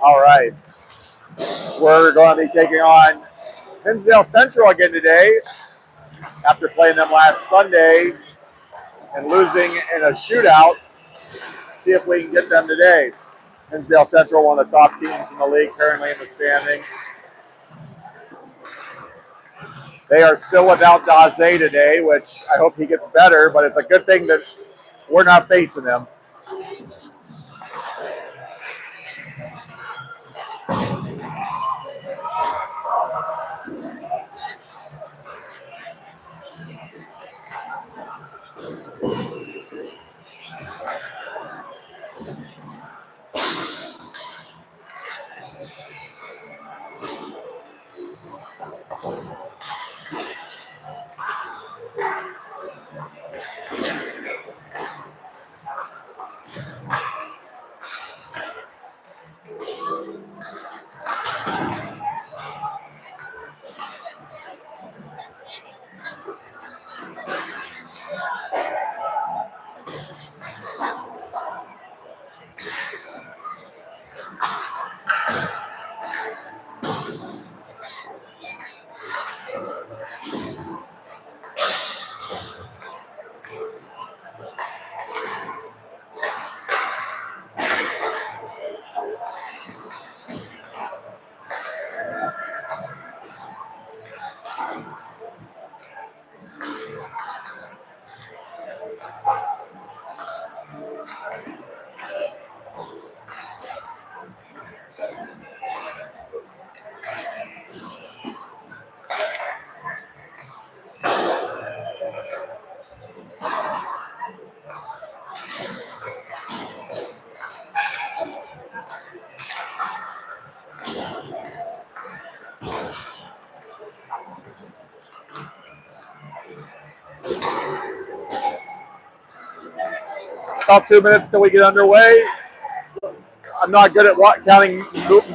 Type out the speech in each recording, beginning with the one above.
All right. We're going to be taking on Hinsdale Central again today after playing them last Sunday and losing in a shootout. See if we can get them today. Hinsdale Central, one of the top teams in the league currently in the standings. They are still without Daze today, which I hope he gets better, but it's a good thing that we're not facing him. About 2 minutes till we get underway. I'm not good at counting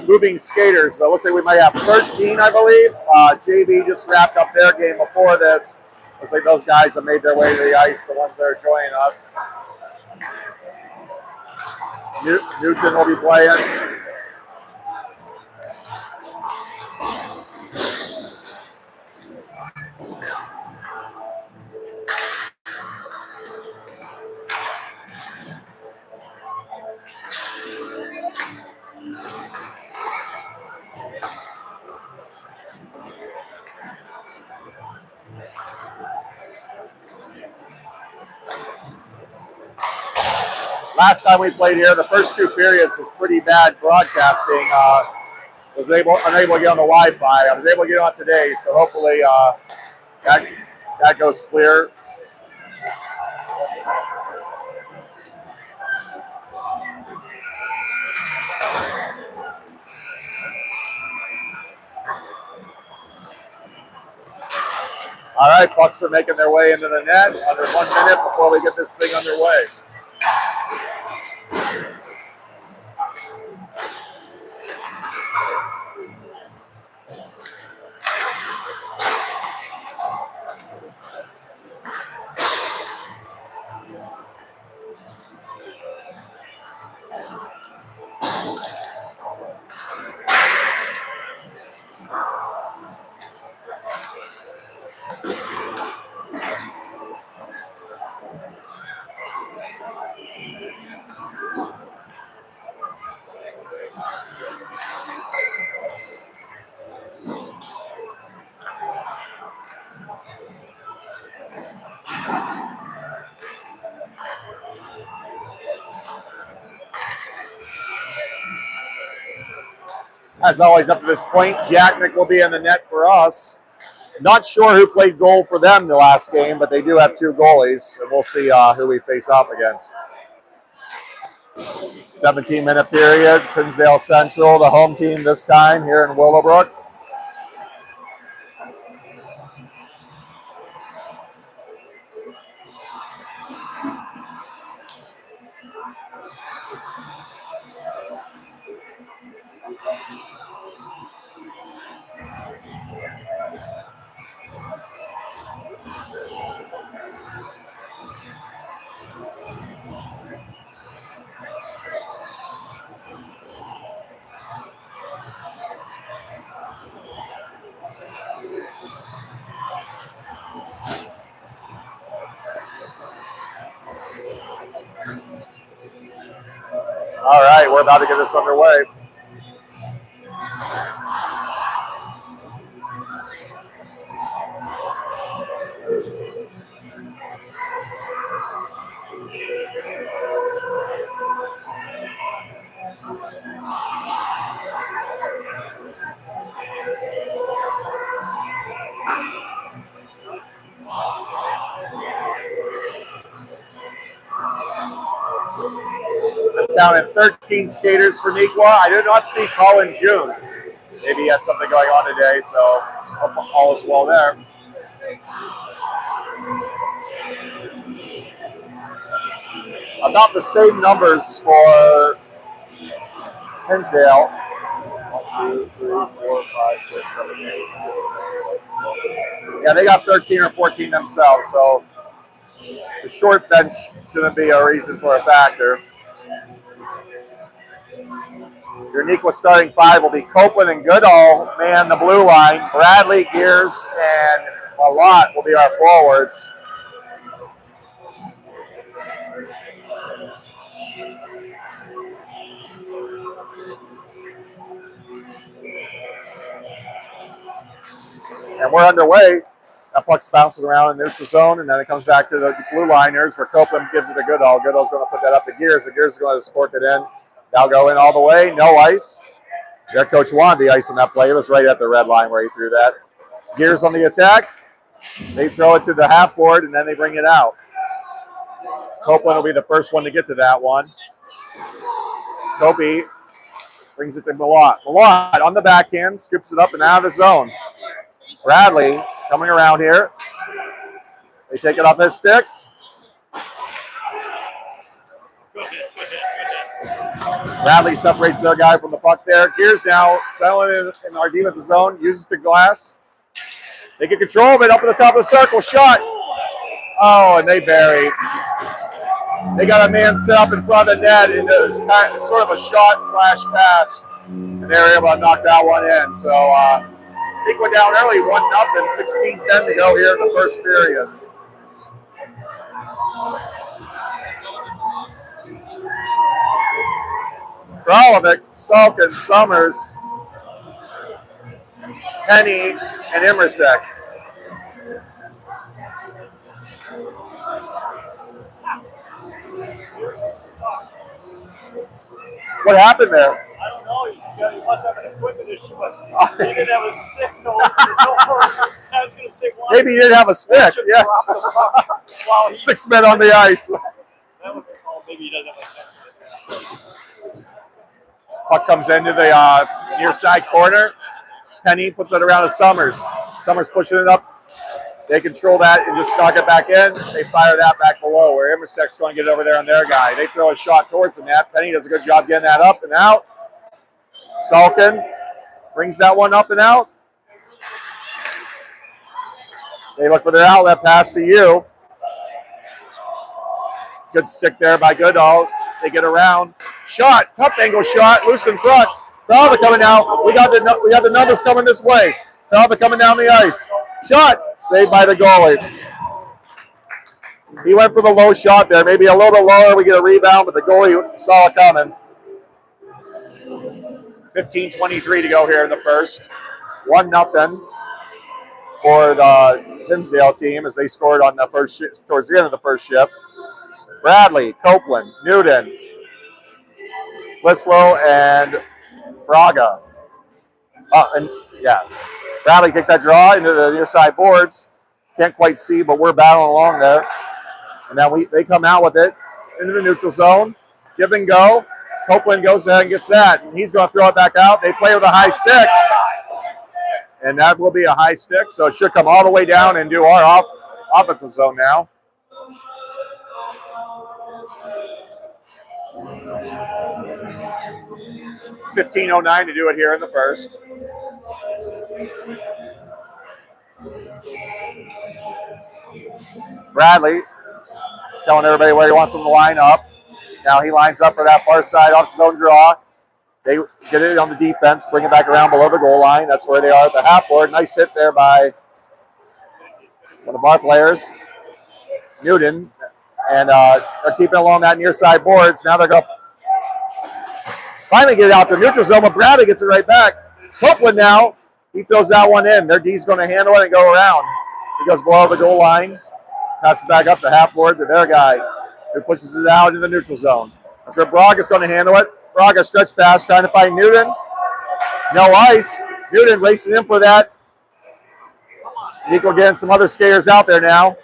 moving skaters, but it looks like we might have 13, I believe. JV just wrapped up their game before this. Looks like those guys have made their way to the ice, the ones that are joining us. Newton will be playing. Last time we played here, the first 2 periods was pretty bad broadcasting. Was unable to get on the Wi-Fi. I was able to get on today, so hopefully that goes clear. All right, pucks are making their way into the net. Under 1 minute before we get this thing underway. As always, up to this point, Jacknick will be in the net for us. Not sure who played goal for them the last game, but they do have 2 goalies, and we'll see who we face off against. 17-minute periods. Hinsdale Central, the home team this time here in Willowbrook. All right, we're about to get this underway. Down at 13 skaters for Neuqua. I did not see Colin June. Maybe he had something going on today, so hope all is well there. About the same numbers for Hinsdale. 1, 2, 3, 4, 5, 6, 7, 8. Yeah, they got 13 or 14 themselves, so the short bench shouldn't be a reason for a factor. Your Neuqua starting five will be Copeland and Goodall, man, the blue line. Bradley, Gears, and a lot will be our forwards. And we're underway. That puck's bouncing around in the neutral zone, and then it comes back to the blue liners where Copeland gives it to Goodall. Goodall's going to put that up to Gears. The Gears is going to support it in. They'll go in all the way. No ice. Their coach wanted the ice on that play. It was right at the red line where he threw that. Gears on the attack. They throw it to the half board, and then they bring it out. Copeland will be the first one to get to that one. Kobe brings it to Malott. Malott on the backhand, scoops it up and out of the zone. Bradley coming around here. They take it off his stick. Bradley separates their guy from the puck there. Gears now settling in our defensive zone, uses the glass. They get control of it up at the top of the circle. Shot. Oh, and they bury. They got a man set up in front of the net, and it's kind of, sort of a shot slash pass. And they were able to knock that one in. So, Neuqua down early, 1-0, 16-10 to go here in the first period. Kralovic, Salkin, Summers, Penny, and Imrasek. What happened there? I don't know. He must have an equipment issue, but he didn't have a stick to open the door. I was going to say, well, maybe he didn't have a stick. Yeah. 6 men on the ice. Maybe he doesn't have a stick. Puck comes into the near side corner. Penny puts it around to Summers. Summers pushing it up. They control that and just knock it back in. They fire that back below where Immersek's going to get it over there on their guy. They throw a shot towards the net. Penny does a good job getting that up and out. Salkin brings that one up and out. They look for their outlet pass to you. Good stick there by Goodall. They get around. Shot, tough angle shot, loose in front. Crowther coming out. We got the numbers coming this way. Crowther coming down the ice. Shot, saved by the goalie. He went for the low shot there. Maybe a little bit lower, we get a rebound, but the goalie saw it coming. 15:23 to go here in the first. 1-0 for the Hinsdale team as they scored on the first towards the end of the first shift. Bradley, Copeland, Newton, Lislow, and Braga. Bradley takes that draw into the near side boards. Can't quite see, but we're battling along there. And then they come out with it into the neutral zone. Give and go. Copeland goes ahead and gets that. And he's going to throw it back out. They play with a high stick. And that will be a high stick. So it should come all the way down and do our offensive zone now. $15:09 to do it here in the first. Bradley telling everybody where he wants them to line up. Now he lines up for that far side off his own draw. They get it on the defense, bring it back around below the goal line. That's where they are at the half board. Nice hit there by one of our players, Newton. And they're keeping along that near side boards. Now they're going to Finally get it out to neutral zone, but Bradley gets it right back. Copeland now, he throws that one in. Their D's going to handle it and go around. He goes below the goal line, passes back up the half board to their guy, who pushes it out in the neutral zone. That's where Braga's going to handle it. Braga stretch pass, trying to find Newton. No ice. Newton racing in for that. Neuqua getting some other skaters out there now.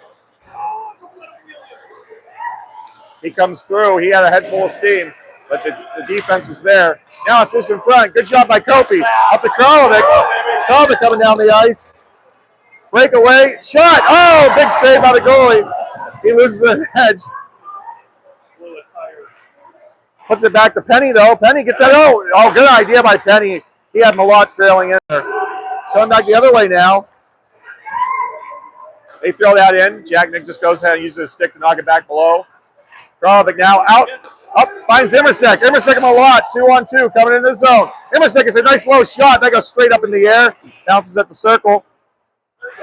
He comes through. He had a head full of steam, but the defense was there. Now it's loose in front. Good job by Kofi. Up to Kralovic. Kralovic coming down the ice. Breakaway. Shot. Oh, big save by the goalie. He loses the edge. Puts it back to Penny, though. Penny gets that. Oh, good idea by Penny. He had Malott trailing in there. Coming back the other way now. They throw that in. Jack Nick just goes ahead and uses his stick to knock it back below. Kralovic now out. Up, finds Immersek. Immersek and Malott, 2-on-2, coming into the zone. Immersek is a nice low shot. That goes straight up in the air. Bounces at the circle.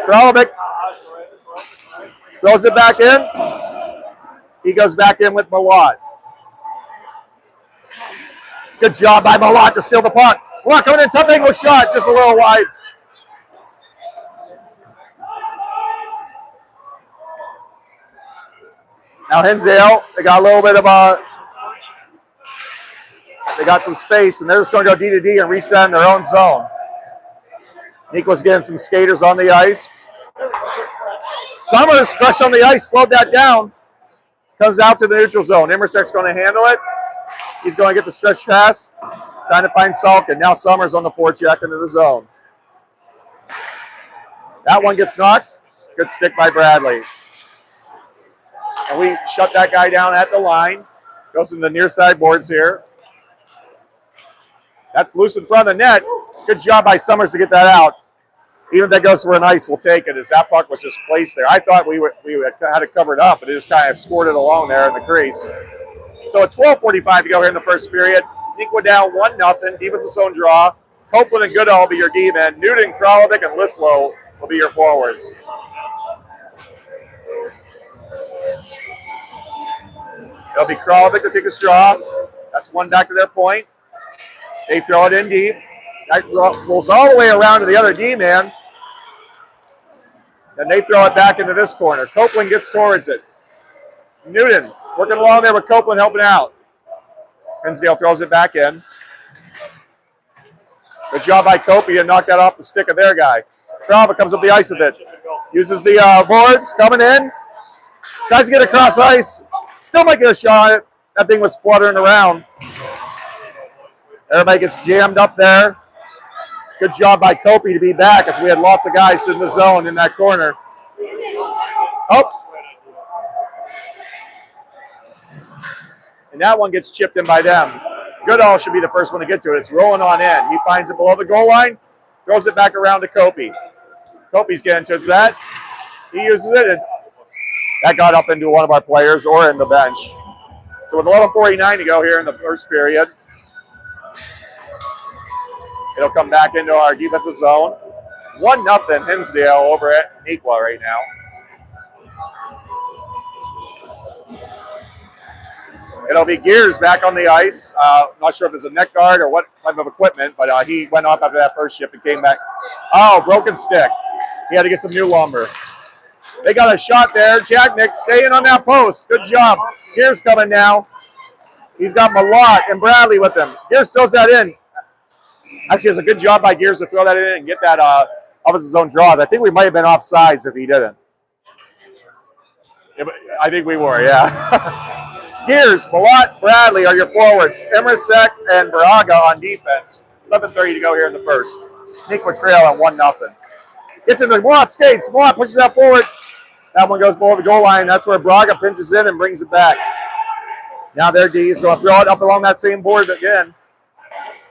Kralovic throws it back in. He goes back in with Malott. Good job by Malott to steal the puck. Malott coming in, tough angle shot, just a little wide. Now Hinsdale, they got a little bit of they got some space, and they're just going to go D to D and reset in their own zone. Neuqua's getting some skaters on the ice. Summers, fresh on the ice, slowed that down. Comes out to the neutral zone. Immersek's going to handle it. He's going to get the stretch pass, trying to find Salkin. Now Summers on the forecheck into the zone. That one gets knocked. Good stick by Bradley. And we shut that guy down at the line. Goes in the near side boards here. That's loose in front of the net. Good job by Summers to get that out. Even if that goes for an ice, we'll take it, as that puck was just placed there. I thought we had it covered up, but it just kind of squirted along there in the crease. So at 12:45 to go here in the first period. Neuqua down 1-0. Defensive zone draw. Copeland and Goodall will be your D-men. Newton, Kralovic, and Lislow will be your forwards. It'll be Kralovic to take a straw. That's one back to their point. They throw it in deep. That rolls all the way around to the other D-man. And they throw it back into this corner. Copeland gets towards it. Newton working along there with Copeland helping out. Hinsdale throws it back in. Good job by Kopi to knock that off the stick of their guy. Kralovic comes up the ice a bit. Uses the boards, coming in. Tries to get across ice. Still might get a shot at it. That thing was fluttering around. Everybody gets jammed up there. Good job by Kopi to be back, as we had lots of guys in the zone in that corner. Oh. And that one gets chipped in by them. Goodall should be the first one to get to it. It's rolling on in. He finds it below the goal line, throws it back around to Kopi. Kopi's getting to that. He uses it, and that got up into one of our players or in the bench. So with 11:49 to go here in the first period, it'll come back into our defensive zone. 1-0 Hinsdale over at Neuqua right now. It'll be Gears back on the ice. Not sure if it's a neck guard or what type of equipment, but he went off after that first shift and came back. Oh, broken stick. He had to get some new lumber. They got a shot there. Jacknick staying on that post. Good job. Gears coming now. He's got Malott and Bradley with him. Gears throws that in. Actually, it's a good job by Gears to throw that in and get that off his own draws. I think we might have been offsides if he didn't. Yeah, I think we were, yeah. Gears, Malott, Bradley are your forwards. Immersek and Braga on defense. 11:30 to go here in the first. Neuqua trail at 1-0. Gets into Malott skates. Malott pushes that forward. That one goes below the goal line. That's where Braga pinches in and brings it back. Now their D is going to throw it up along that same board again.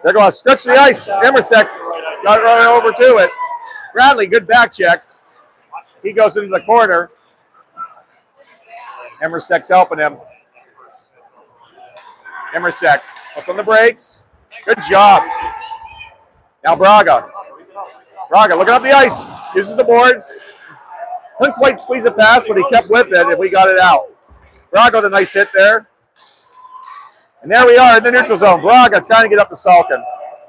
They're going to stretch the ice. Immersek got right over to it. Bradley, good back check. He goes into the corner. Immersek's helping him. Immersek puts on the brakes. Good job. Now Braga. Braga looking up the ice. Uses the boards. Couldn't quite squeeze it past, but he kept with it and we got it out. Braga with a nice hit there. And there we are in the neutral zone. Braga trying to get up to Salkin.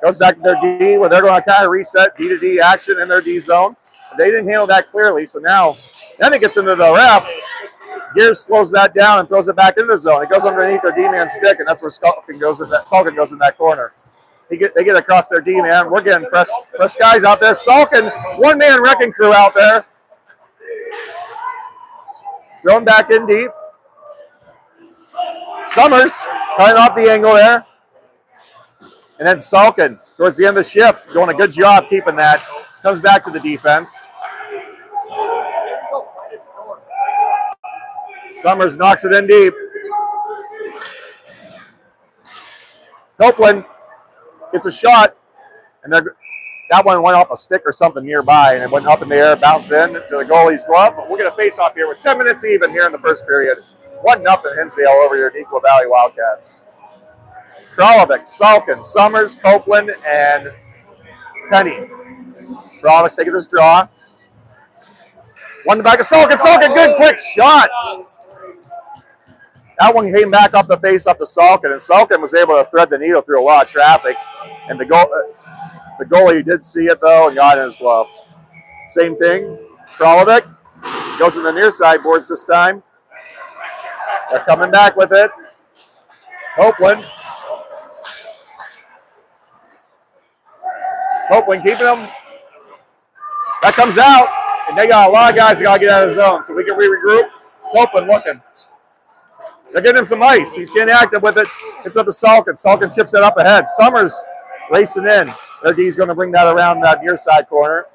Goes back to their D where they're going to kind of reset D to D action in their D zone. They didn't handle that clearly, so now then it gets into the ref. Gears slows that down and throws it back into the zone. It goes underneath their D-man stick, and that's where Salkin goes in that corner. They get across their D-man. We're getting fresh guys out there. Salkin, one-man wrecking crew out there. Thrown back in deep. Summers cutting off the angle there. And then Salkin, towards the end of the shift, doing a good job keeping that. Comes back to the defense. Summers knocks it in deep. Copeland gets a shot, and that one went off a stick or something nearby, and it went up in the air, bounced in to the goalie's glove. But we're going to face off here with 10 minutes even here in the first period. 1-0 Hinsdale over here at Neuqua Valley Wildcats. Kralovic, Salkin, Summers, Copeland, and Penny. Kralovic's taking this draw. One in the back of Salkin. Salkin, good quick shot. That one came back up the face up to Salkin, and Salkin was able to thread the needle through a lot of traffic. And the goalie did see it, though, and got in his glove. Same thing. Kralovic goes in the near side boards this time. They're coming back with it. Copeland keeping them. That comes out, and they got a lot of guys that got to get out of the zone, so we can regroup. Copeland looking. They're getting him some ice. He's getting active with it. It's up to Salkin. Salkin chips it up ahead. Summers racing in. Their D's going to bring that around that near side corner.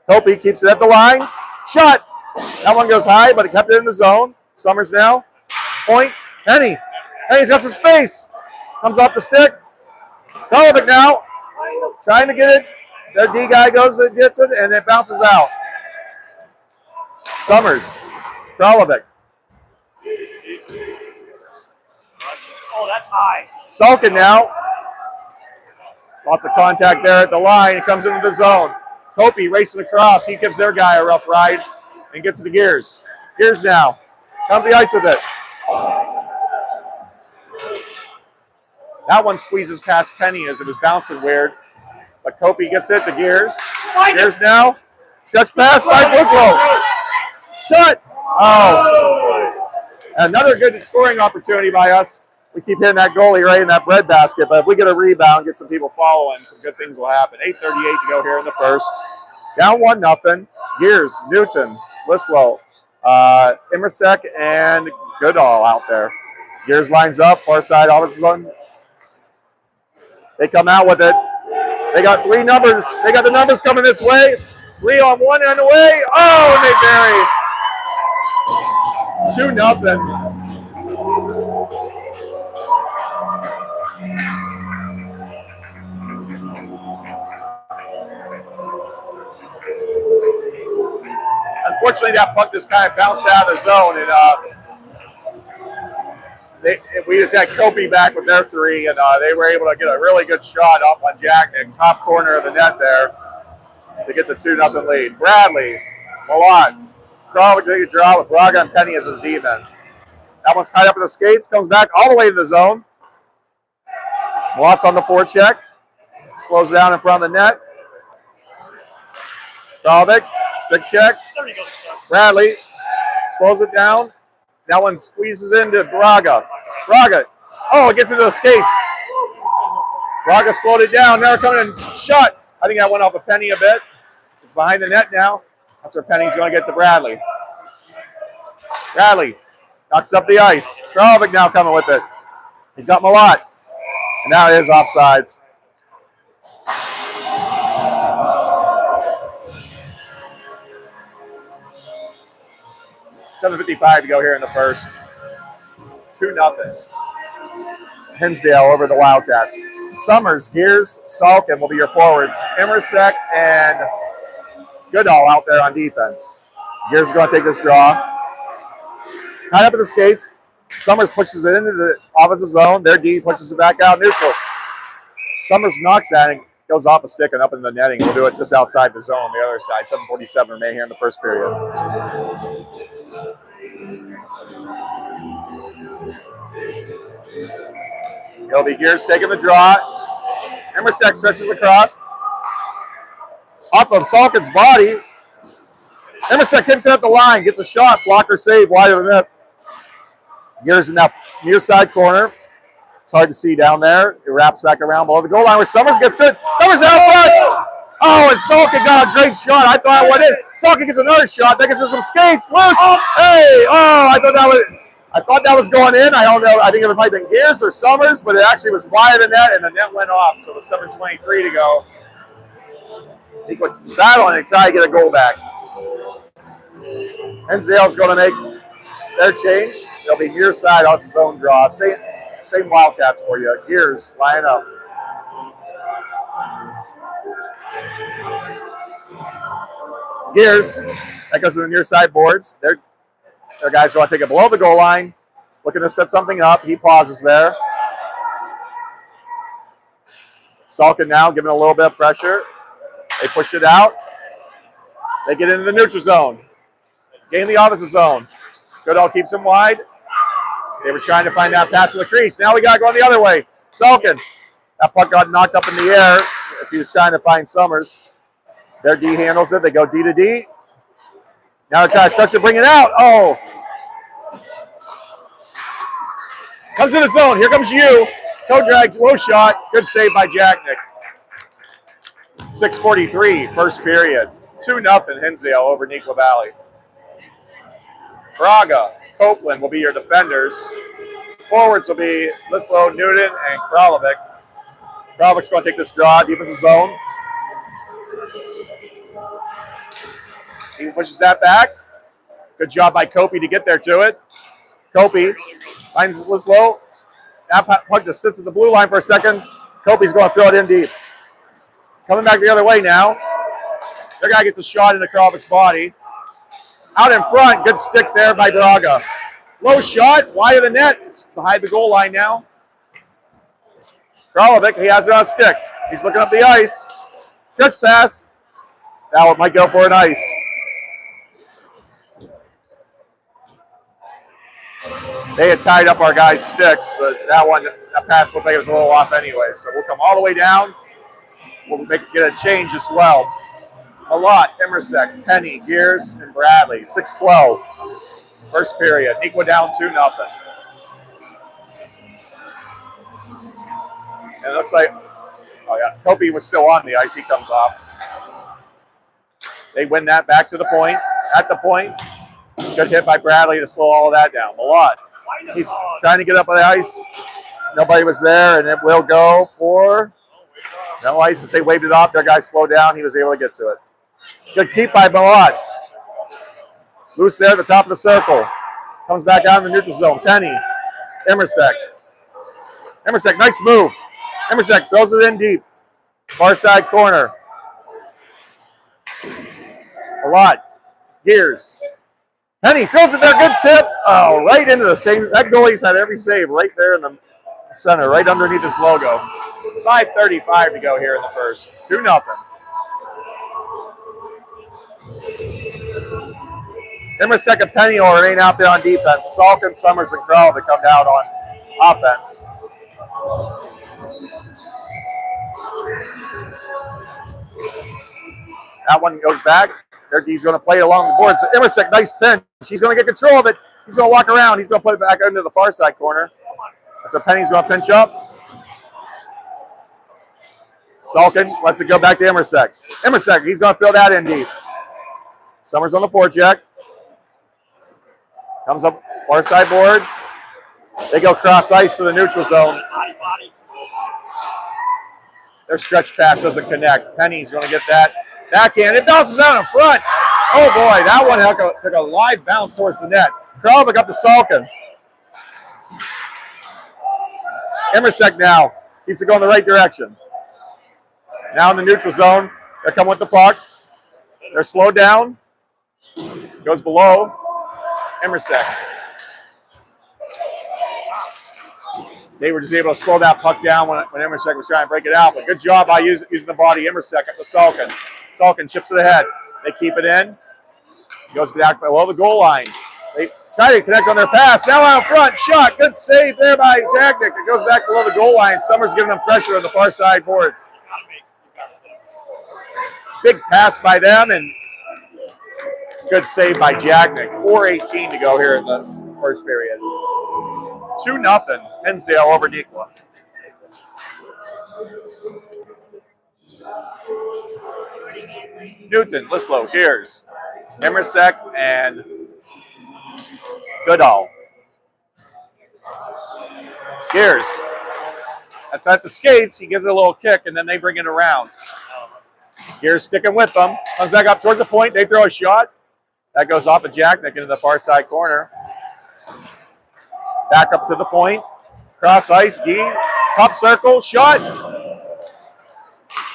Hopi keeps it at the line. Shot. That one goes high, but it kept it in the zone. Summers now. Point. Penny. Penny's got some space. Comes off the stick. Kralovic now. Trying to get it. Their D guy goes and gets it, and it bounces out. Summers. Kralovic. Oh, that's high. Salkin now. Lots of contact there at the line. He comes into the zone. Kopi racing across. He gives their guy a rough ride and gets to the Gears. Gears now. Come to the ice with it. That one squeezes past Penny as it was bouncing weird. But Kopi gets it to Gears. Gears now. Stretch pass. Finds Winslow. Shot. Oh. Another good scoring opportunity by us. We keep hitting that goalie right in that breadbasket, but if we get a rebound, get some people following, some good things will happen. 8:38 to go here in the first. Down 1-0. Gears, Newton, Winslow, Immersek, and Goodall out there. Gears lines up, far side offensive zone. They come out with it. They got three numbers. They got the numbers coming this way. 3 on one end away. Oh, and they bury. 2-0. Unfortunately, that puck just kind of bounced out of the zone, and we just had Kopi back with their 3, and they were able to get a really good shot off on Jack in the top corner of the net there to get the 2-0 lead. Bradley, Malott, Kralovic did a draw with Braga and Penny as his D-men. That one's tied up in the skates, comes back all the way to the zone. Malott's on the forecheck, slows down in front of the net. Kralovic, stick check. There you go, Scott. Bradley slows it down. That one squeezes into Braga. Braga, oh, it gets into the skates. Braga slowed it down. Now coming in, shot. I think that went off a Penny a bit. It's behind the net now. That's where Penny's going to get to Bradley. Bradley knocks up the ice. Kralovic now coming with it. He's got Malott. And now it is offsides. $7:55 to go here in the first. 2-0. Hinsdale over the Wildcats. Summers, Gears, Salkin will be your forwards. Immersek and Goodall out there on defense. Gears is going to take this draw. Tied up in the skates. Summers pushes it into the offensive zone. Their D pushes it back out neutral. Summers knocks at it, goes off a stick and up in the netting. We'll do it just outside the zone, the other side. 7:47 remain here in the first period. It'll be Gears taking the draw. Emersek stretches across. Off of Salkin's body. Emersek kicks it up the line, gets a shot, blocker save, wide of the net. Gears in that near side corner. It's hard to see down there. It wraps back around below the goal line where Summers gets it. Summers out front. Oh, and Salkin got a great shot. I thought it went in. Salkin gets another shot. That gets some skates. Loose. Hey, oh, I thought that was going in. I don't know. I think it might have been Gears or Summers, but it actually was wide of the net, and the net went off. So it was 7:23 to go. He was battling and trying to get a goal back. Hinsdale's going to make their change. They'll be near side off his own draw. Same Wildcats for you. Gears line up. Gears, that goes to the near side boards. Their guy's going to take it below the goal line. He's looking to set something up. He pauses there. Salkin now giving a little bit of pressure. They push it out. They get into the neutral zone. Gain the offensive zone. Goodall keeps him wide. They were trying to find that pass to the crease. Now we got to go the other way. Salkin. That puck got knocked up in the air as he was trying to find Summers. Their D handles it. They go D to D. Now they're trying to stretch it, bring it out. Oh. Comes in the zone. Here comes you. Toe drag, low shot. Good save by Jacknick. 6:43, first period. 2-0 Hinsdale over Neuqua Valley. Braga, Copeland will be your defenders. Forwards will be Lislow, Newton, and Kralovic. Kralovic's going to take this draw, defensive zone. He pushes that back. Good job by Kopi to get there to it. Kopi finds Lislow. That puck just sits at the blue line for a second. Kopi's going to throw it in deep. Coming back the other way now. Their guy gets a shot into Kralovic's body. Out in front, good stick there by Braga. Low shot, wide of the net. It's behind the goal line now. Kralovic, he has it on a stick. He's looking up the ice. Stretch pass. Now it might go for an ice. They had tied up our guys' sticks. That pass looked like it was a little off anyway. So we'll come all the way down. We'll get a change as well. Malott, Emersek, Penny, Gears, and Bradley. 6-12. First period. Neuqua down 2-0. And it looks like, oh yeah, Kopi was still on the ice. He comes off. They win that back to the point. At the point. Good hit by Bradley to slow all of that down. Malott, he's trying to get up on the ice. Nobody was there, and it will go for no ice as they waved it off. Their guy slowed down. He was able to get to it. Good keep by Malott. Loose there at the top of the circle. Comes back out in the neutral zone. Penny. Emersek. Emersek, nice move. Emersek throws it in deep. Far side corner. Malott. Gears. Penny throws it there. Good tip. Oh, right into the same. That goalie's had every save right there in the center, right underneath his logo. 5:35 to go here in the first. 2-0. Emersek and Penny will remain out there on defense. Salkin, Summers, and Kralovic come down on offense. That one goes back. Their D's going to play it along the board. So Emersek, nice pinch. He's going to get control of it. He's going to walk around. He's going to put it back into the far side corner. So Penny's going to pinch up. Salkin lets it go back to Emersek. Emersek, he's going to throw that in deep. Summers on the forecheck. Comes up far side boards. They go cross ice to the neutral zone. Their stretch pass doesn't connect. Penny's going to get that backhand. It bounces out in front. Oh boy, that one took a live bounce towards the net. Kralovic up to Salkin. Emersek now keeps it going the right direction. Now in the neutral zone, they come with the puck. They're slowed down. Goes below. Emersek. They were just able to slow that puck down when Emersek was trying to break it out. But good job by using the body. Emersek up to Salkin. Salkin chips it ahead. They keep it in. Goes back below the goal line. Try to connect on their pass. Now out front, shot. Good save there by Jagnick. It goes back below the goal line. Summers giving them pressure on the far side boards. Big pass by them and good save by Jagnick. 4:18 to go here in the first period. 2-0 Hinsdale over Neuqua. Newton, Lislow, Gears, Emersek, and Goodall. Gears. That's at the skates. He gives it a little kick, and then they bring it around. Gears sticking with them. Comes back up towards the point. They throw a shot. That goes off of Jagnick into the far side corner. Back up to the point. Cross ice, D. Top circle, shot.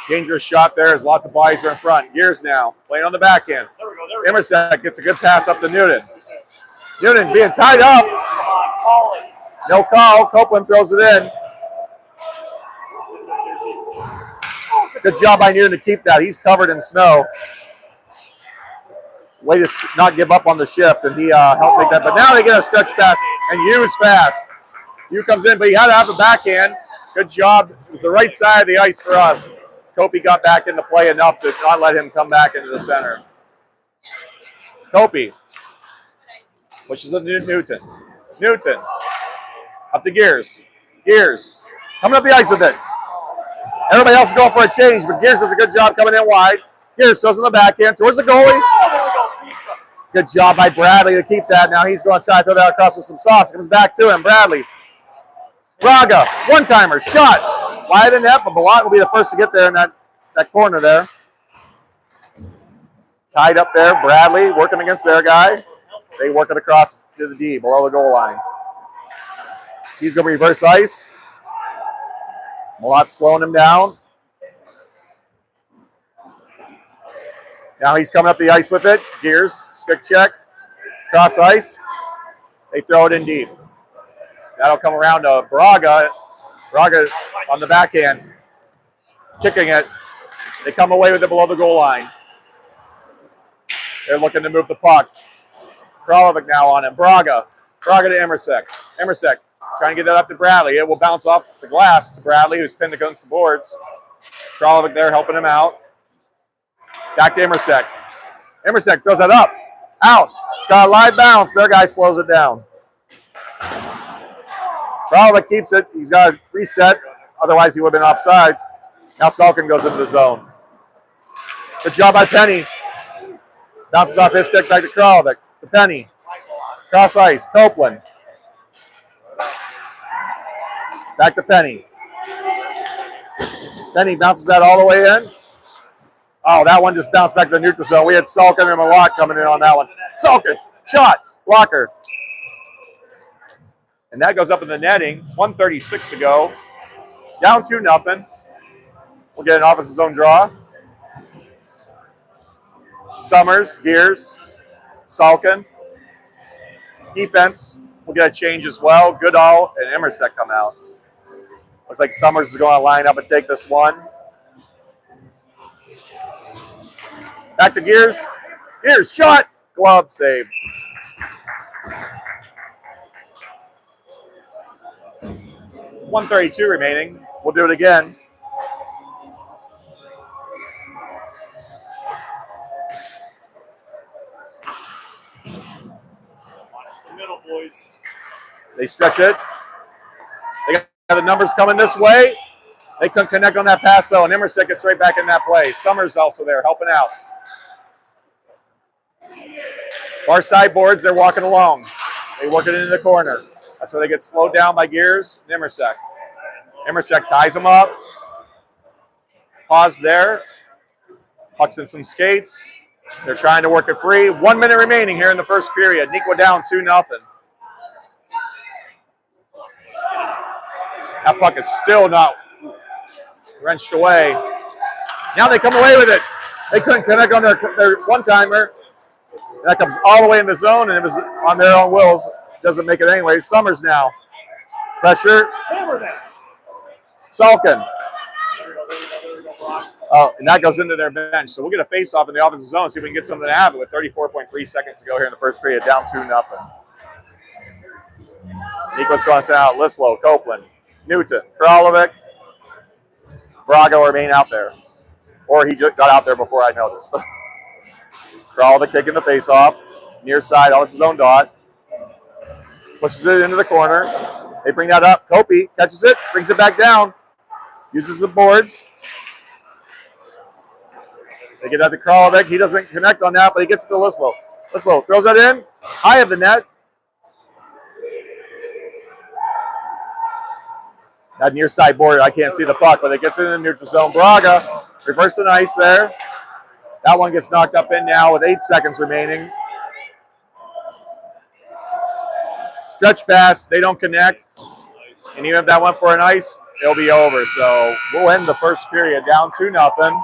Dangerous shot there as lots of bodies are in front. Gears now, playing on the back end. There we go. Emersek gets a good pass up to Newton. Newton being tied up. Come on, Paulie. No call. Copeland throws it in. Good job by Newton to keep that. He's covered in snow. Way to not give up on the shift, and he helped make that. But now they get a stretch pass, and Hughes fast. Hughes comes in, but he had to have a backhand. Good job. It was the right side of the ice for us. Kopi got back into play enough to not let him come back into the center. Kopi, which is a Newton. Newton, up to Gears. Gears, coming up the ice with it. Everybody else is going for a change, but Gears does a good job coming in wide. Gears throws in the backhand towards the goalie. Good job by Bradley to keep that. Now he's going to try to throw that across with some sauce. It comes back to him. Bradley. Braga, one-timer, shot. Wide in net, but Balot will be the first to get there in that corner there. Tied up there. Bradley working against their guy. They work it across to the D, below the goal line. He's going to reverse ice. Balot's slowing him down. Now he's coming up the ice with it. Gears, stick check, cross ice. They throw it in deep. That'll come around to Braga. Braga on the backhand, kicking it. They come away with it below the goal line. They're looking to move the puck. Kralovic now on him. Braga to Emersek. Emersek trying to get that up to Bradley. It will bounce off the glass to Bradley, who's pinned against the boards. Kralovic there helping him out. Back to Emersek. Emersek throws that up. Out. It's got a live bounce. Their guy slows it down. Kralovic keeps it. He's got to reset. Otherwise, he would have been offsides. Now Salkin goes into the zone. Good job by Penny. Bounces off his stick back to Kralovic. To Penny. Cross ice. Copeland. Back to Penny. Penny bounces that all the way in. Oh, that one just bounced back to the neutral zone. We had Salkin and Malott coming in on that one. Salkin, shot, blocker. And that goes up in the netting. 1:36 to go. Down 2-0. We'll get an opposite zone draw. Summers, Gears, Salkin. Defense, we'll get a change as well. Goodall and Emersek come out. Looks like Summers is going to line up and take this one. Back to Gears. Gears, shot. Glove save. .132 remaining. We'll do it again. Watch the middle, boys. They stretch it. They got the numbers coming this way. They couldn't connect on that pass, though, and Emersek gets right back in that play. Summers also there, helping out. Far side boards, they're walking along. They work it into the corner. That's where they get slowed down by Gears and Emersek. Emersek ties them up. Pause there. Pucks in some skates. They're trying to work it free. 1 minute remaining here in the first period. Neuqua down 2-0. That puck is still not wrenched away. Now they come away with it. They couldn't connect on their one-timer. That comes all the way in the zone, and it was on their own wills. Doesn't make it anyway. Summers now. Pressure. Salkin. Oh, and that goes into their bench. So we'll get a face-off in the offensive zone, see if we can get something out of it with 34.3 seconds to go here in the first period, down 2-0. Neuqua's going to send out Lislow, Copeland, Newton, Kralovic. Braga will remain out there. Or he just got out there before I noticed. Kralovic taking the face off. Near side, on his own dot. Pushes it into the corner. They bring that up. Kopi catches it, brings it back down. Uses the boards. They get that to Kralovic. He doesn't connect on that, but he gets it to Lislow. Lislow throws that in. High of the net. That near side border, I can't see the puck, but it gets it in the neutral zone. Braga reversing ice there. That one gets knocked up in now with 8 seconds remaining. Stretch pass, they don't connect. And even if that went for an ice, it'll be over. So we'll end the first period down 2-0.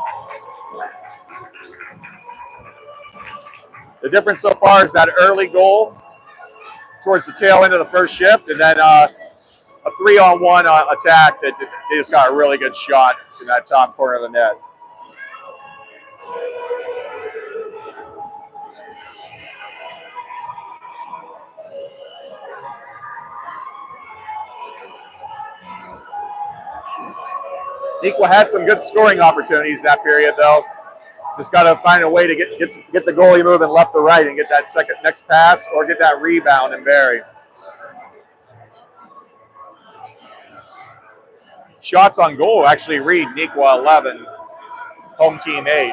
The difference so far is that early goal towards the tail end of the first shift, and then a 3-on-1 attack that they just got a really good shot in that top corner of the net. Neuqua had some good scoring opportunities that period, though. Just got to find a way to get the goalie moving left to right and get that next pass or get that rebound and bury. Shots on goal actually read Neuqua 11, home team 8.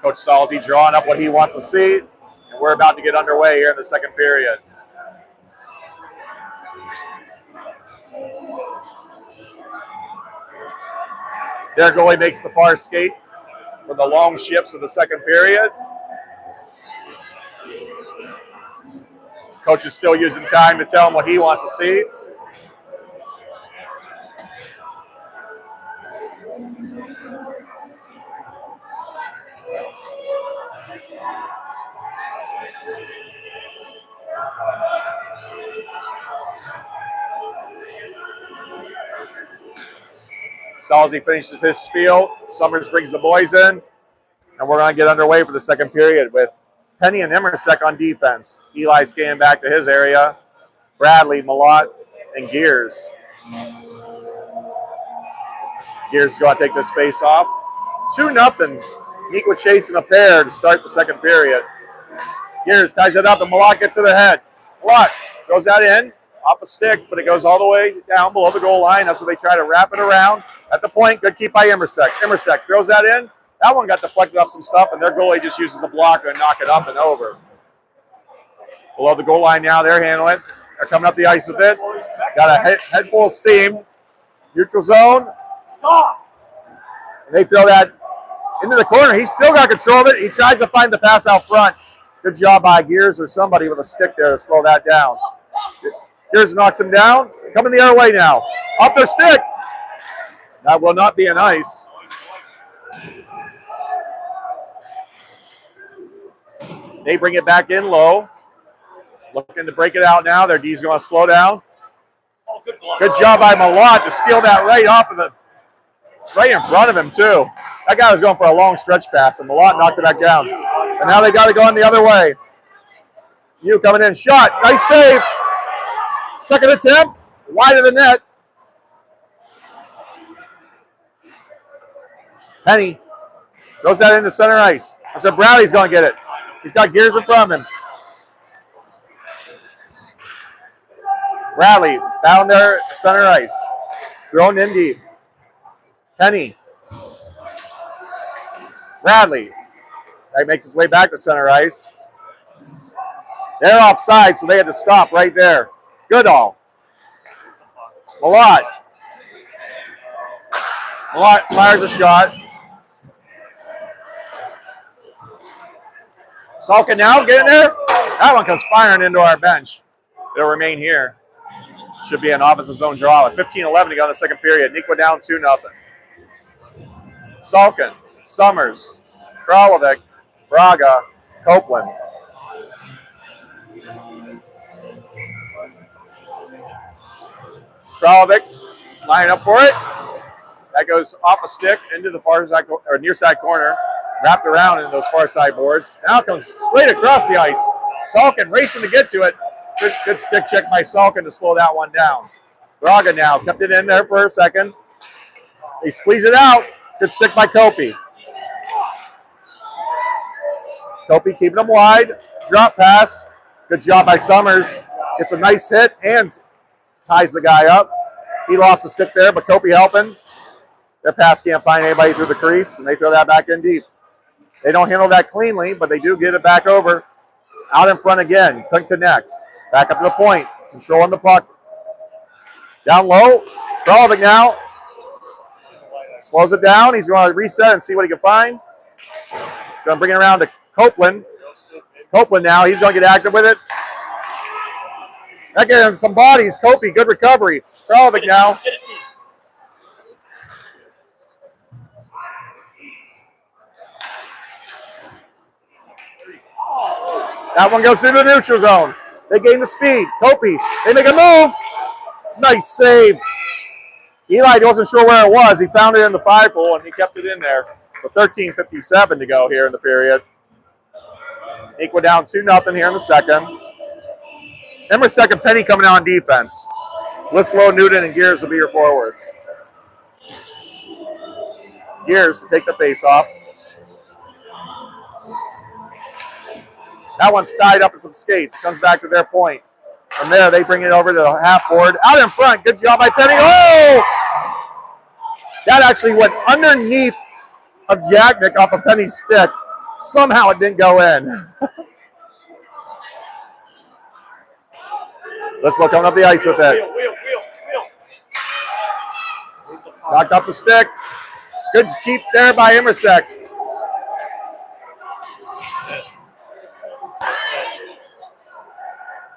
Coach Salzi drawing up what he wants to see, and we're about to get underway here in the second period. Their goalie makes the far skate for the long shifts of the second period. Coach is still using time to tell him what he wants to see. Salzi finishes his spiel. Summers brings the boys in. And we're going to get underway for the second period with Penny and Emersek on defense. Eli scanning back to his area. Bradley, Malott, and Gears. Gears is going to take this face off. 2-0. Neuqua chasing a pair to start the second period. Gears ties it up and Malott gets it ahead. Malott throws that in. Off a stick, but it goes all the way down below the goal line. That's where they try to wrap it around. At the point, good keep by Emersek. Emersek throws that in. That one got deflected off some stuff, and their goalie just uses the blocker and knock it up and over. Below the goal line now, they're handling it. They're coming up the ice with it. Got a head full of steam. Neutral zone. It's off. And they throw that into the corner. He's still got control of it. He tries to find the pass out front. Good job by Gears or somebody with a stick there to slow that down. Gears knocks him down. Coming the other way now. Up their stick. That will not be an ice. They bring it back in low. Looking to break it out now. Their D's going to slow down. Good job by Malott to steal that right in front of him, too. That guy was going for a long stretch pass, and Malott knocked it back down. And now they got to go in the other way. You coming in. Shot. Nice save. Second attempt. Wide of the net. Penny throws that into center ice. I said Bradley's going to get it. He's got Gears in front of him. Bradley down there at center ice. Thrown in deep. Penny. Bradley. That makes his way back to center ice. They're offside, so they had to stop right there. Goodall. Malott. Malott fires a shot. Salkin now, get in there. That one comes firing into our bench. It'll remain here. Should be an offensive zone draw at 15-11 to go in the second period. Neuqua down 2-0. Salkin, Summers, Kralovic, Braga, Copeland. Kralovic lining up for it. That goes off a stick into the far side or near side corner. Wrapped around in those far side boards. Now comes straight across the ice. Salkin racing to get to it. Good stick check by Salkin to slow that one down. Braga now kept it in there for a second. They squeeze it out. Good stick by Kopi. Kopi keeping them wide. Drop pass. Good job by Summers. It's a nice hit and ties the guy up. He lost the stick there, but Kopi helping. Their pass can't find anybody through the crease, and they throw that back in deep. They don't handle that cleanly, but they do get it back over. Out in front again. Couldn't connect. Back up to the point. Controlling the puck. Down low. Kralovic now. Slows it down. He's going to reset and see what he can find. He's going to bring it around to Copeland. Copeland now. He's going to get active with it. That gave him some bodies. Kopi, good recovery. Kralovic now. That one goes through the neutral zone. They gain the speed. Kopi, they make a move. Nice save. Eli wasn't sure where it was. He found it in the 5-hole, and he kept it in there. So 13:57 to go here in the period. Neuqua down 2-0 here in the second. Emersek and Penny coming out on defense. Lislow, Newton, and Gears will be your forwards. Gears to take the face off. That one's tied up in some skates. Comes back to their point. From there, they bring it over to the half board. Out in front. Good job by Penny. Oh! That actually went underneath of Jacknick off of Penny's stick. Somehow it didn't go in. Lislow coming up the ice with it. Knocked off the stick. Good keep there by Emersek.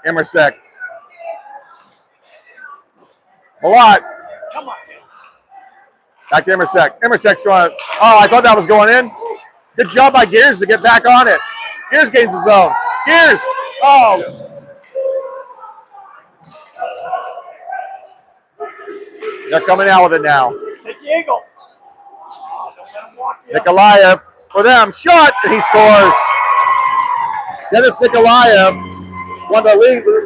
Emersek. Malott. Come on, Tim. Back to Emersek. Emersek's going, oh, I thought that was going in. Good job by Gears to get back on it. Gears gains the zone. Gears. Oh. They're coming out with it now. Take the angle. Oh, don't let him walk you. Nikolaev for them. Shot. And he scores. Dennis Nikolaev, one of the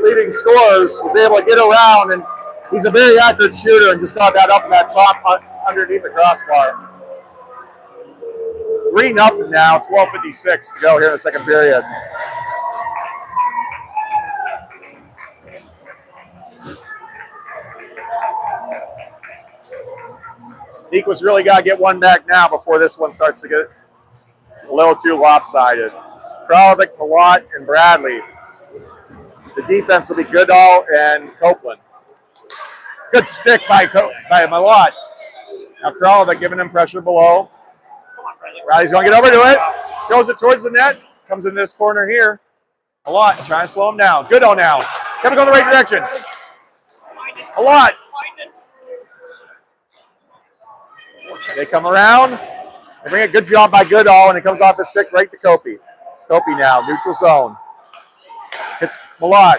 leading scorers, was able to get around, and he's a very accurate shooter and just got that up in that top underneath the crossbar. 3-0 now, 12:56 to go here in the second period. Neuqua's really got to get one back now before this one starts to get a little too lopsided. Kralovic, Malott, and Bradley. The defense will be Goodall and Copeland. Good stick by Malott. Now Kralovic giving him pressure below. Bradley's going to get over to it. Throws it towards the net. Comes in this corner here. Malott trying to slow him down. Goodall now. Got to go in the right direction. Malott. They come around. They bring a good job by Goodall, and it comes off the stick right to Kopi. Kopi now, neutral zone. Hits Malott.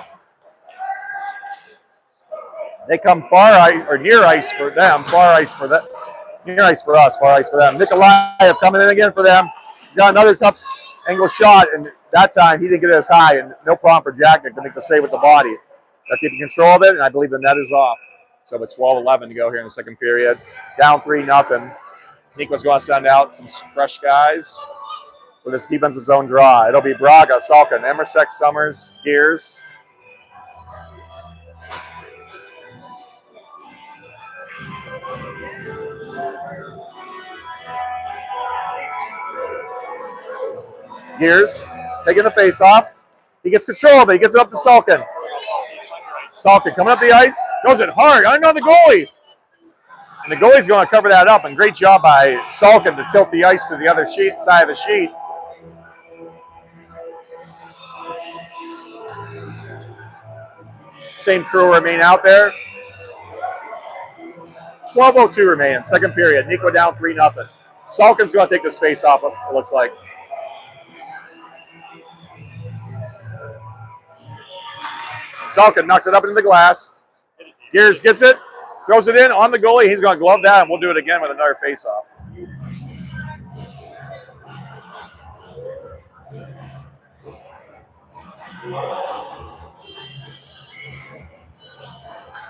They come far ice, or near ice for them, far ice for them. Near ice for us, far ice for them. Nikolaev coming in again for them. He's got another tough angle shot, and that time he didn't get it as high, and no problem for Jacknick to make the save with the body. They're keeping control of it, and I believe the net is off. So with 12:11 to go here in the second period. Down 3-0. Neuqua's going to send out some fresh guys for this defensive zone draw. It'll be Braga, Salkin, Emersek, Summers, Gears. Gears taking the face off. He gets control of it. He gets it up to Salkin. Salkin coming up the ice. Goes it hard. I know the goalie. And the goalie's going to cover that up. And great job by Salkin to tilt the ice to the other side of the sheet. Same crew remain out there. 12:02 remaining, second period. Neuqua down 3-0. Salkin's going to take this face off, it looks like. Salkin knocks it up into the glass. Gears gets it, throws it in on the goalie. He's going to glove that, and we'll do it again with another face-off.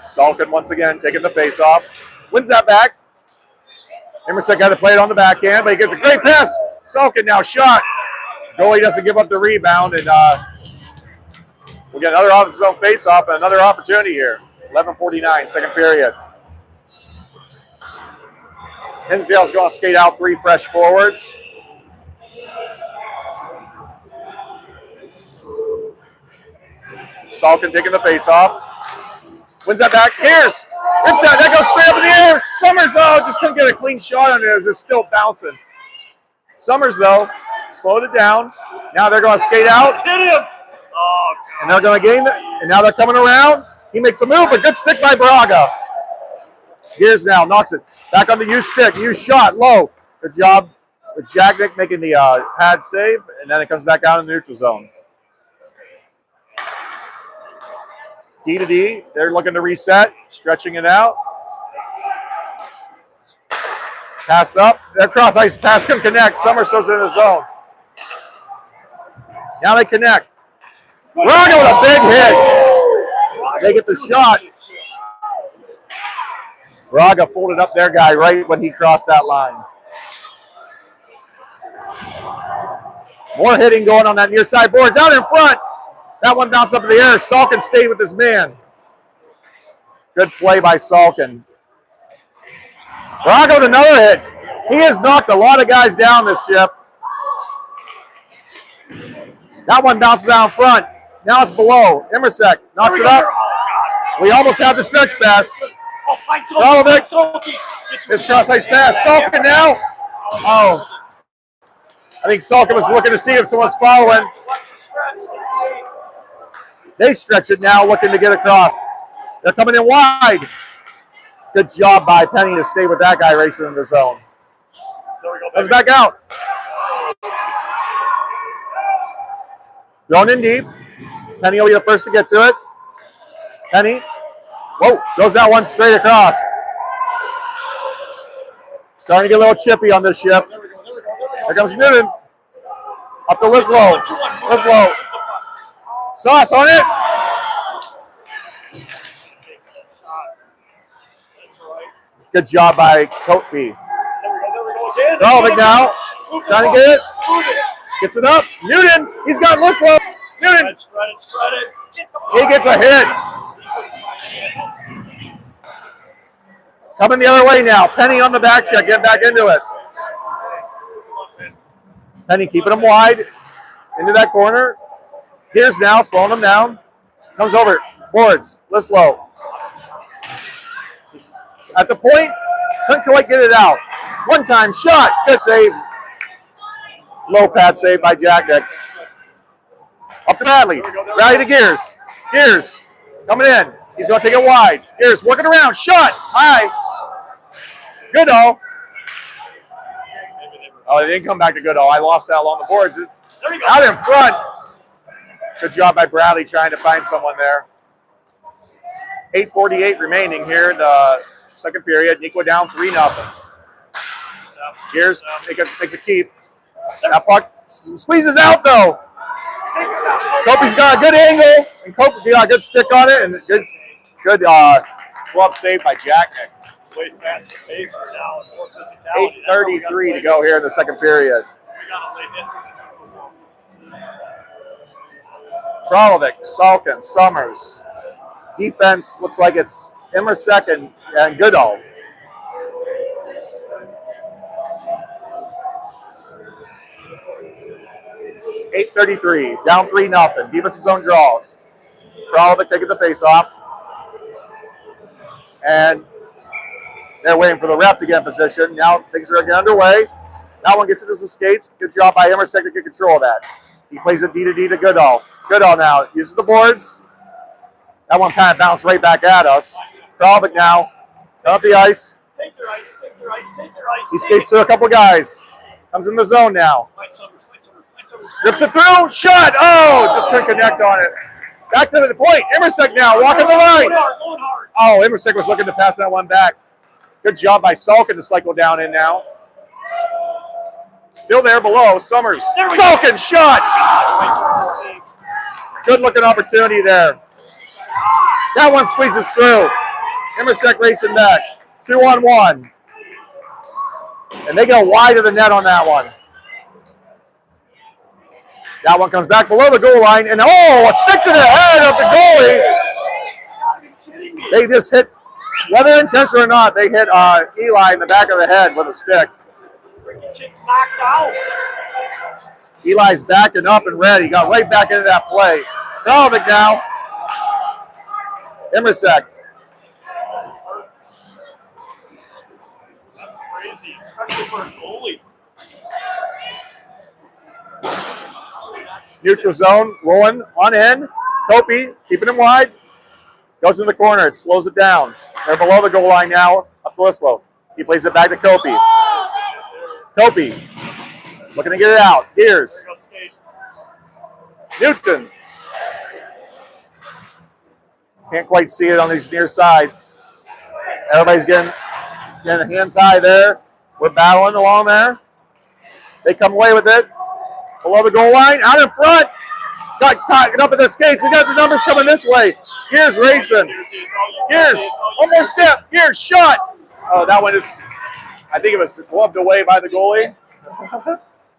Salkin once again taking the face off. Wins that back. Emerson got to play it on the backhand, but he gets a great pass. Salkin now shot. Goalie doesn't give up the rebound, and we'll get another off zone face off and another opportunity here. 11:49, second period. Hinsdale's going to skate out 3 fresh forwards. Salkin taking the face off. Wins that back. Here's. Rips that goes straight up in the air. Summers, just couldn't get a clean shot on it as it's still bouncing. Summers, though, slowed it down. Now they're going to skate out. Hit him! Oh, and they're going to gain it. And now they're coming around. He makes a move, but good stick by Braga. Gears now, knocks it. Back on the U stick. U shot, low. Good job with Jagnick making the pad save. And then it comes back out in the neutral zone. D to D, they're looking to reset, stretching it out. Passed up, their cross ice pass couldn't connect. Summers throws it in the zone. Now they connect. Braga with a big hit. They get the shot. Braga folded up their guy right when he crossed that line. More hitting going on that near side boards out in front. That one bounced up in the air. Salkin stayed with his man. Good play by Salkin. Braga with another hit. He has knocked a lot of guys down this ship. That one bounces out in front. Now it's below. Imersek knocks it up. We almost have the stretch pass. His cross ice pass. Salkin now. Oh. I think Salkin was looking to see if someone's following. They stretch it now, looking to get across. They're coming in wide. Good job by Penny to stay with that guy racing in the zone. Comes back out. Thrown in deep. Penny will be the first to get to it. Penny. Whoa, goes that one straight across. Starting to get a little chippy on this ship. Here comes Newton. Up to Lislow. Lislow. Sauce on it. Good job by Coatby. Dalvik now. Trying to get it. Gets it up. Newton. He's got Lislow. Newton. He gets a hit. Coming the other way now. Penny on the back check. Get back into it. Penny keeping him wide. Into that corner. Here's now, slowing him down. Comes over. Boards. Lislow. At the point, couldn't quite get it out. One time shot. Good save. Low pad save by Jagnick. Up to Bradley. Rally to Gears. Gears. Coming in. He's going to take it wide. Gears working around. Shot. High. Goodall. Oh, they didn't come back to Goodall. I lost that along the boards. Out in front. Good job by Bradley trying to find someone there. 8:48 remaining here in the second period. Neuqua down 3-0. Gears makes a keep. That puck squeezes out though. Kope's got a good angle, and Kope got a good stick on it, and good club save by Jagnick. Way faster pace now and more physicality. 8:33 to go here in the second period. We got to lay hits in the neutral zone. Kralovic, Salkin, Summers. Defense looks like it's Imersek and Goodall. .833, down 3-0. Defense's own draw. Kralovic taking the face off. And they're waiting for the ref to get in position. Now things are getting underway. That one gets into some skates. Good job by Imersek to get control of that. He plays it D to D to Goodall. Goodall now uses the boards. That one kind of bounced right back at us. Kralovic now. Come up the ice. Take your ice, take your ice, take your ice. He skates through a couple guys. Comes in the zone now. Drips it through. Shot. Oh, just couldn't connect on it. Back to the point. Imersek now walking the line. Oh, Imersek was looking to pass that one back. Good job by Salkin to cycle down in now. Still there below. Summers. Salkin shot. Good looking opportunity there. That one squeezes through. Immersek racing back. 2-on-1. And they go wide of the net on that one. That one comes back below the goal line. And a stick to the head of the goalie. They just hit, whether intentional or not, they hit Eli in the back of the head with a stick. Freaking chick's knocked out. Eli's backing up and ready. Got right back into that play. Kralovic now. Immersek. That's crazy, especially for a goalie. Neutral zone, rolling on in. Kopi, keeping him wide. Goes in the corner. It slows it down. They're below the goal line now. Up to Lislow. He plays it back to Kopi. Kopi. Looking to get it out. Here's Newton. Can't quite see it on these near sides. Everybody's getting hands high there. We're battling along there. They come away with it. Below the goal line. Out in front. Got tied up in the skates. We got the numbers coming this way. Here's racing. Here's one more step. Here's shot. Oh, that one is, I think it was gloved away by the goalie.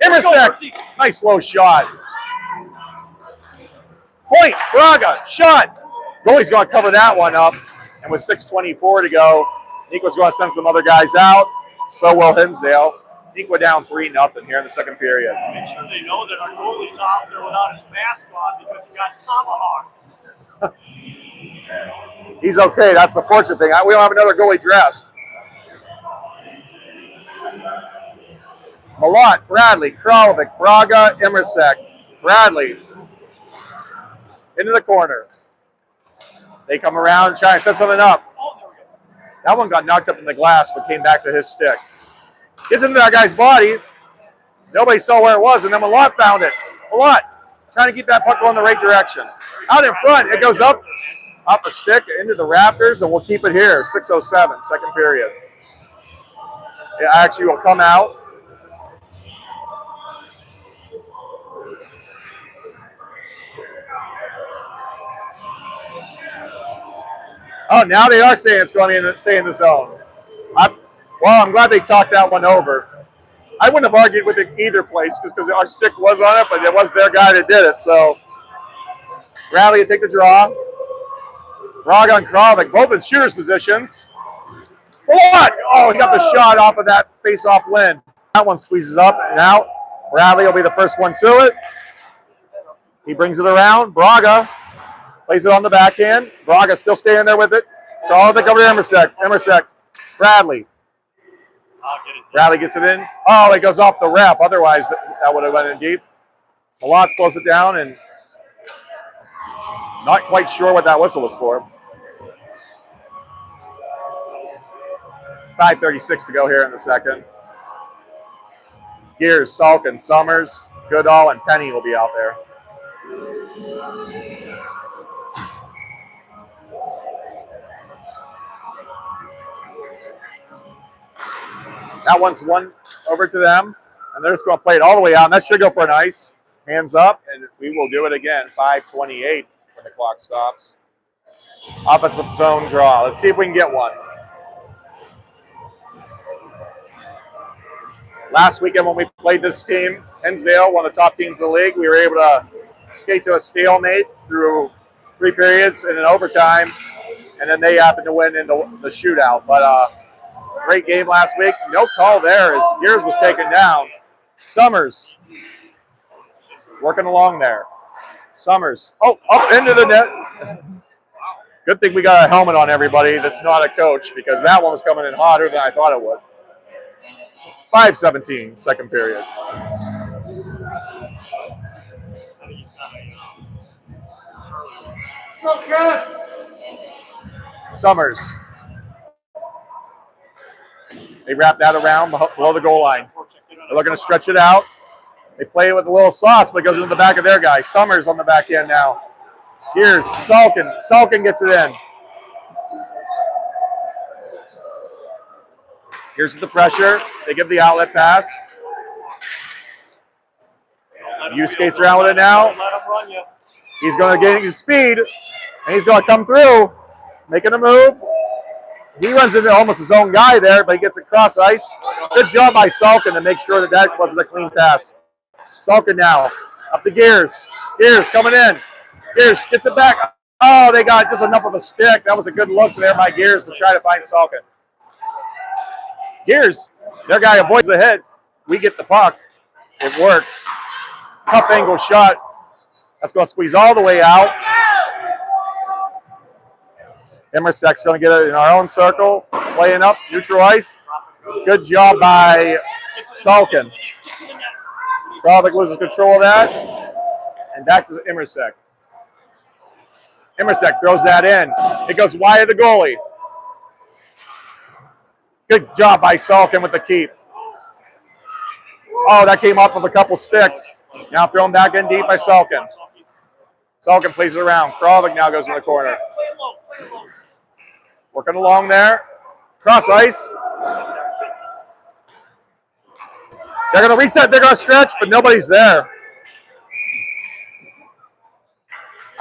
Immersek. Nice low shot. Point. Braga. Shot. Goalie's going to cover that one up. And with 6:24 to go, Neuqua's going to send some other guys out. So will Hinsdale. Neuqua down 3-0 here in the second period. Make sure they know that our goalie's out there without his mask on because he got tomahawked. He's okay. That's the fortunate thing. We don't have another goalie dressed. Malott, Bradley, Kralovic, Braga, Immersek. Bradley into the corner. They come around and try to set something up. That one got knocked up in the glass but came back to his stick. Gets into that guy's body. Nobody saw where it was, and then Malott found it. Malott trying to keep that puck going the right direction. Out in front, it goes up a stick into the Raptors, and we'll keep it here. 6:07, second period. It actually will come out. Oh, now they are saying it's going to stay in the zone. I'm glad they talked that one over. I wouldn't have argued with it either place just because our stick was on it, but it was their guy that did it. So Bradley will take the draw. Braga and Kralovic, both in shooter's positions. What? Oh, he got the shot off of that face-off win. That one squeezes up and out. Bradley will be the first one to it. He brings it around. Braga plays it on the backhand. Braga still staying there with it. Kralovic over to Immersek. Immersek. Bradley. Bradley gets it in. Oh, it goes off the ref. Otherwise, that would have went in deep. Malott slows it down and not quite sure what that whistle was for. 5:36 to go here in the second. Gears, Salkin, Summers, Goodall, and Penny will be out there. That one's one over to them, and they're just going to play it all the way out, and that should go for an ice. Hands up, and we will do it again. 5:28 when the clock stops. Offensive zone draw. Let's see if we can get one. Last weekend when we played this team, Hinsdale, one of the top teams in the league, we were able to skate to a stalemate through 3 periods and an overtime, and then they happened to win in the shootout. But great game last week. No call there as Gears was taken down. Summers working along there. Summers. Oh, up into the net. Good thing we got a helmet on everybody that's not a coach because that one was coming in hotter than I thought it would. 5:17, second period. Summers. They wrap that around below the goal line. They're looking to stretch it out. They play it with a little sauce, but it goes into the back of their guy. Summers on the back end now. Here's Salkin. Salkin gets it in. Here's the pressure. They give the outlet pass. You skates around with it now. Let him run you. He's going to get his speed, and he's going to come through, making a move. He runs into almost his own guy there, but he gets across ice. Good job by Salkin to make sure that that wasn't a clean pass. Salkin now, up the Gears. Gears coming in. Gears gets it back. Oh, they got just enough of a stick. That was a good look there by Gears to try to find Salkin. Gears, their guy avoids the hit. We get the puck. It works. Tough angle shot. That's going to squeeze all the way out. Immersek's going to get it in our own circle. Playing up, neutral ice. Good job by Salkin. Kralovic loses control of that. And back to Immersek. Immersek throws that in. It goes wide of the goalie. Good job by Salkin with the keep. Oh, that came off of a couple sticks. Now thrown back in deep by Salkin. Salkin plays it around. Kralovic now goes in the corner. Working along there. Cross ice. They're going to reset. They're going to stretch, but nobody's there.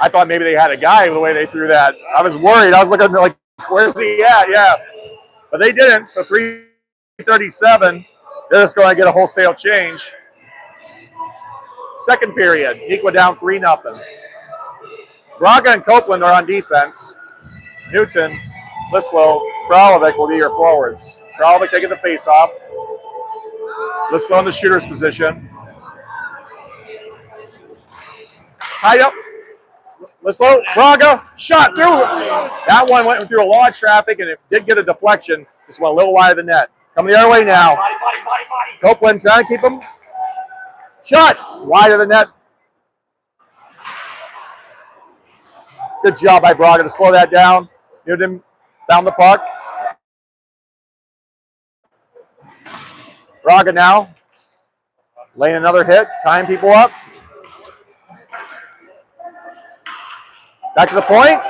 I thought maybe they had a guy the way they threw that. I was worried. I was looking like, where's he at? Yeah. But they didn't. So 3:37. They're just going to get a wholesale change. Second period. Neuqua down 3-0. Braga and Copeland are on defense. Newton, Lislow, Kralovic will be your forwards. Kralovic taking the face-off. Lislow in the shooter's position. Tied up. Lislow, Braga, shot through. That one went through a lot of traffic, and it did get a deflection. Just went a little wide of the net. Coming the other way now. Copeland trying to keep him. Shot wide of the net. Good job by Braga to slow that down. Newton found the puck. Braga now laying another hit, tying people up. Back to the point.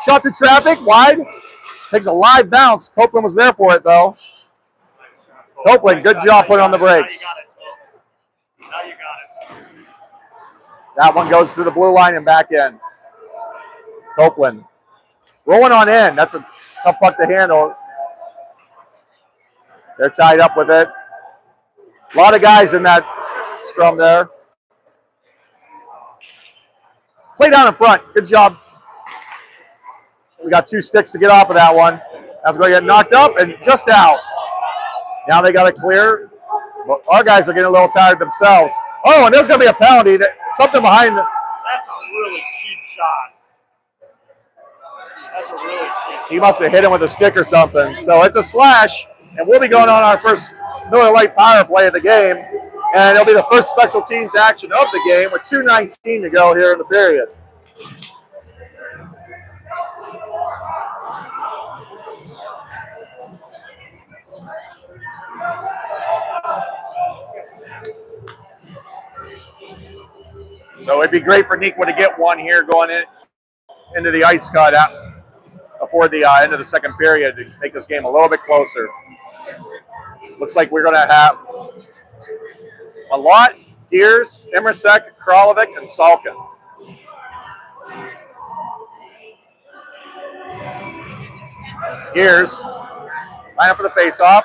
Shot through traffic, wide. Takes a live bounce. Copeland was there for it, though. Copeland, good job putting on the brakes. Now you got it. That one goes through the blue line and back in. Copeland. Rolling on in. That's a tough puck to handle. They're tied up with it. A lot of guys in that scrum there. Play down in front. Good job. We got 2 sticks to get off of that one. That's going to get knocked up and just out. Now they got to clear. But our guys are getting a little tired themselves. Oh, and there's going to be a penalty. Something behind the. That's a really cheap shot. That's a really cheap shot. He must have hit him with a stick or something. So it's a slash, and we'll be going on our first Miller Lite power play of the game. And it'll be the first special teams action of the game with 2:19 to go here in the period. So it'd be great for Neuqua to get one here going into the ice cut before the end of the second period to make this game a little bit closer. Looks like we're going to have a lot. Gears, Immersek, Kralovic, and Salkin. Gears, line up for the face-off.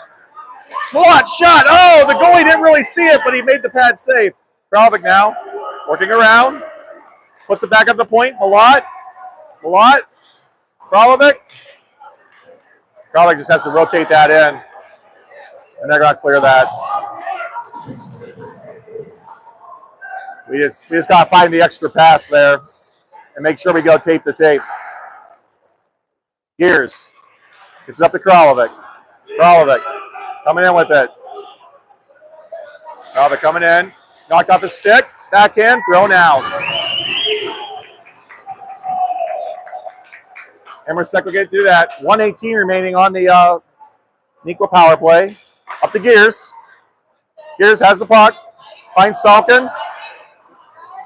Malott shot. Oh, the goalie didn't really see it, but he made the pad save. Kralovic now working around. Puts it back up the point. Malott. Kralovic. Kralovic just has to rotate that in. And they're going to clear that. We just got to find the extra pass there and make sure we go tape to tape. Gears. Gets it up to Kralovic. Kralovic coming in with it. Kralovic coming in. Knocked off his stick. Back in. Thrown out. Immersek will get to do that. 1:18 remaining on the Neuqua power play. Up to Gears. Gears has the puck. Finds Salkin.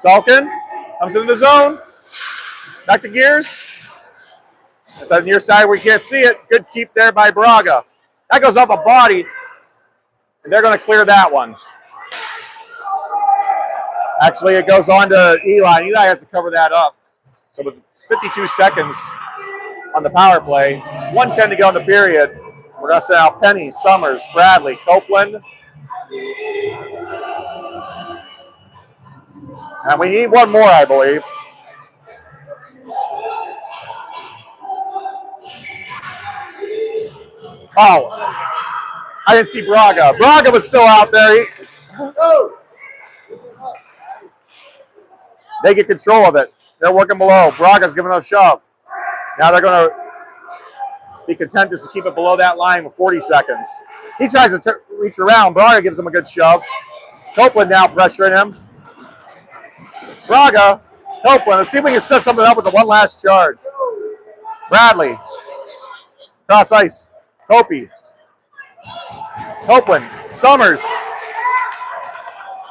Salkin comes into the zone. Back to Gears. It's on the near side where you can't see it. Good keep there by Braga. That goes off a body, and they're going to clear that one. Actually, it goes on to Eli. Eli has to cover that up. So with 52 seconds on the power play, 1:10 to go in the period, we're going to send out Penny, Summers, Bradley, Copeland. And we need one more, I believe. Oh, I didn't see Braga. Braga was still out there. They get control of it. They're working below. Braga's giving a shove. Now they're going to be content just to keep it below that line with 40 seconds. He tries to reach around. Braga gives him a good shove. Copeland now pressuring him. Braga, Copeland. Let's see if we can set something up with the one last charge. Bradley. Cross ice. Kopi. Copeland. Summers.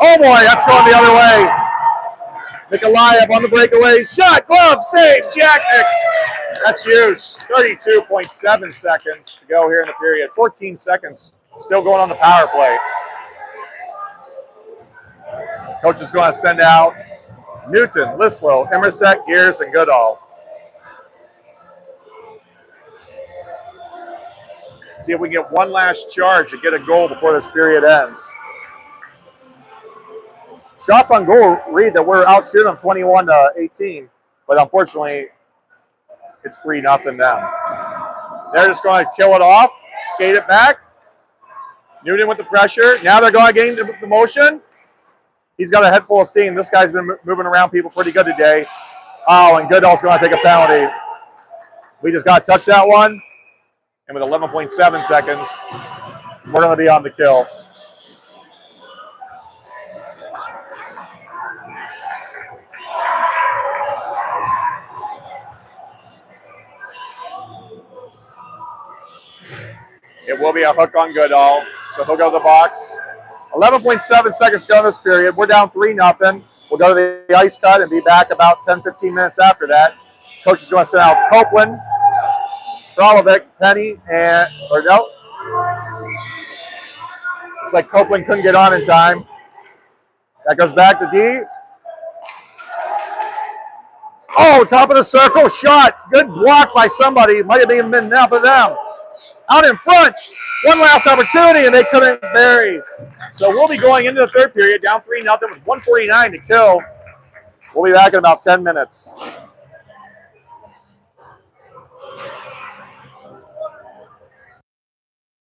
Oh boy, that's going the other way. Nikolaev on the breakaway. Shot, glove, save, Jacknick. That's huge. 32.7 seconds to go here in the period. 14 seconds still going on the power play. Coach is going to send out Newton, Lislow, Emerset, Gears, and Goodall. See if we can get one last charge and get a goal before this period ends. Shots on goal read that we're outshooting them 21-18, but unfortunately, it's 3-0 them. They're just going to kill it off, skate it back. Newton with the pressure. Now they're going to gain the motion. He's got a head full of steam. This guy's been moving around people pretty good today. Oh, and Goodall's going to take a penalty. We just got to touch that one. And with 11.7 seconds, we're going to be on the kill. It will be a hook on Goodall, so he'll go to the box. 11.7 seconds to go in this period. We're down 3-0. We'll go to the ice cut and be back about 10-15 minutes after that. Coach is going to send out Copeland, Kralovic, Penny, and, or no. It's like Copeland couldn't get on in time. That goes back to D. Oh, top of the circle, shot. Good block by somebody. Might have been enough of them. Out in front. One last opportunity, and they couldn't bury. So we'll be going into the third period, down 3-0 with 1:49 to kill. We'll be back in about 10 minutes.